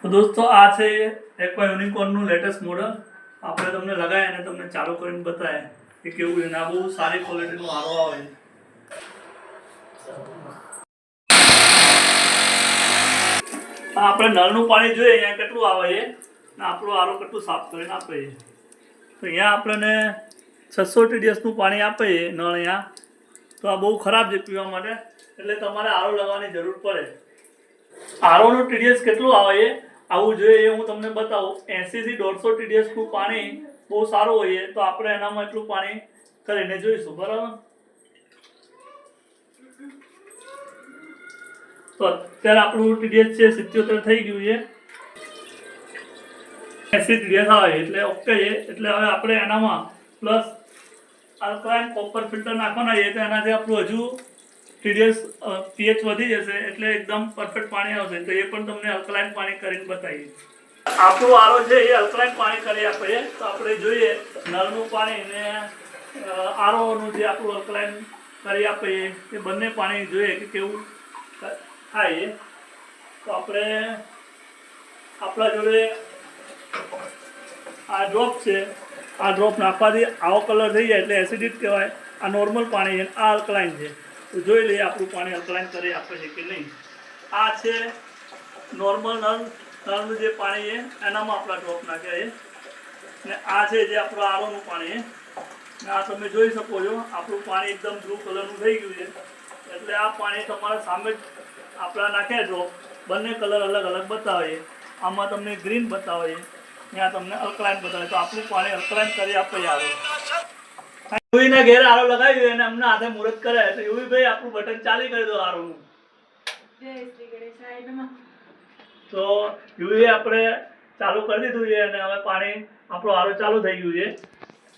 તો દોસ્તો આ છે એક્વા યુનિકોર્નનું લેટેસ્ટ મોડલ. આપણે તમને લગાય અને તમને ચાલુ કરીને બતાવે કે કેવું છે. આ બહુ સારી ક્વોલિટીનું આરો આવે છે. આપણે નળનું પાણી જોઈએ અહીંયા કેટલું આવે છે ને આપણું આરો કેટલું સાફ કરીને આપે છે. તો અહીંયા આપણને 600 TDSનું પાણી આપે છે નળ અહીંયા. તો આ બહુ ખરાબ છે પીવા માટે, એટલે તમારે આરો લગાવવાની જરૂર પડે. આરોનું TDS કેટલું આવે છે આવું જોઈએ હું તમને બતાવું. 80 થી 150 TDSનું પાણી બહુ સારું હોય તો આપણે એનામાં એટલું પાણી કરીને જોઈશું, બરાબર. તો અત્યારે આપણું TDS છે 77 થઈ ગયું છે. 80 TDS આવે એટલે ઓકે છે. એટલે હવે આપણે એનામાં પ્લસ આલ્કલાઇન કોપર ફિલ્ટર નાખવાના છે તો એનાથી આપણું હજુ TDS pH વધી જશે એટલે એકદમ પરફેક્ટ પાણી આવશે. તો એ પણ તમને અલ્કલાઇન પાણી કરીને બતાવીએ. આપણું આરો છે એ અલ્કલાઇન પાણી કરી આપે છે. તો આપણે જોઈએ નળનું પાણી ને આરોનું જે આપણું અલ્કલાઇન કરી આપે છે એ બંને પાણી જોઈએ કે કેવું થાય છે. તો આપણે આપણા જોડે આ ડ્રોપ છે. આ ડ્રોપ નાખવાથી આવો કલર થઈ જાય એટલે એસિડિક કહેવાય. આ નોર્મલ પાણી છે, આ અલ્કલાઇન છે. તો જોઈ લઈએ આપણું પાણી અલ્કલાઇન કરી આપે છે કે નહીં. આ છે નોર્મલ નળનું જે પાણી છે એનામાં આપણા ડ્રોપ નાખ્યા છે ને આ છે જે આપણું આરોનું પાણી છે. ને આ તમે જોઈ શકો છો આપણું પાણી એકદમ બ્લુ કલરનું થઈ ગયું છે. એટલે આ પાણી તમારા સામે જ આપણા નાખ્યા ડ્રોપ બંને કલર અલગ અલગ બતાવે છે. આમાં તમને ગ્રીન બતાવે છે, ત્યાં તમને અલ્કલાઇન બતાવે. તો આપણું પાણી અલ્કલાઇન કરી આપે છે આરો. યુવીના ઘેર આરો લગાવ્યું અને અમને હાથે મુહૂર્ત કરે તો યુવી ભાઈ આપણું બટન ચાલી કરી દો આરોનું. તો યુવી આપણે ચાલુ કરી દીધું છે અને હવે પાણી આપણું આરો ચાલુ થઈ ગયું છે.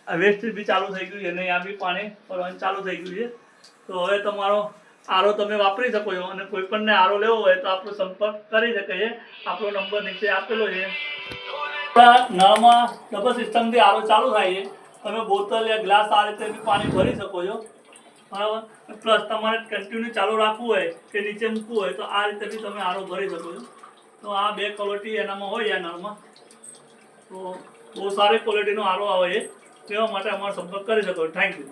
આ વેસ્ટ બી ચાલુ થઈ ગયું છે અને અહીંયા બી પાણી પડવાનું ચાલુ થઈ ગયું છે. તો હવે તમારો આરો તમે વાપરી શકો છો અને કોઈ પણને આરો લેવો હોય તો આપણો સંપર્ક કરી શકે છે. આપણો નંબર નીચે આપેલો છે. નળમાં ડબલ સિસ્ટમથી આરો ચાલુ થાય છે. તમે બોટલ યા ગ્લાસ આ રીતે બી પાણી ભરી શકો છો, બરાબર. પ્લસ તમારે કન્ટિન્યુ ચાલુ રાખવું હોય કે નીચે મૂકવું હોય તો આ રીતે બી તમે આરો ભરી શકો છો. તો આ બે ક્વોલિટી એનામાં હોય આ નળમાં. તો બહુ સારી ક્વોલિટીનો આરો આવે છે. તેવા માટે અમારો સંપર્ક કરી શકો. Thank you.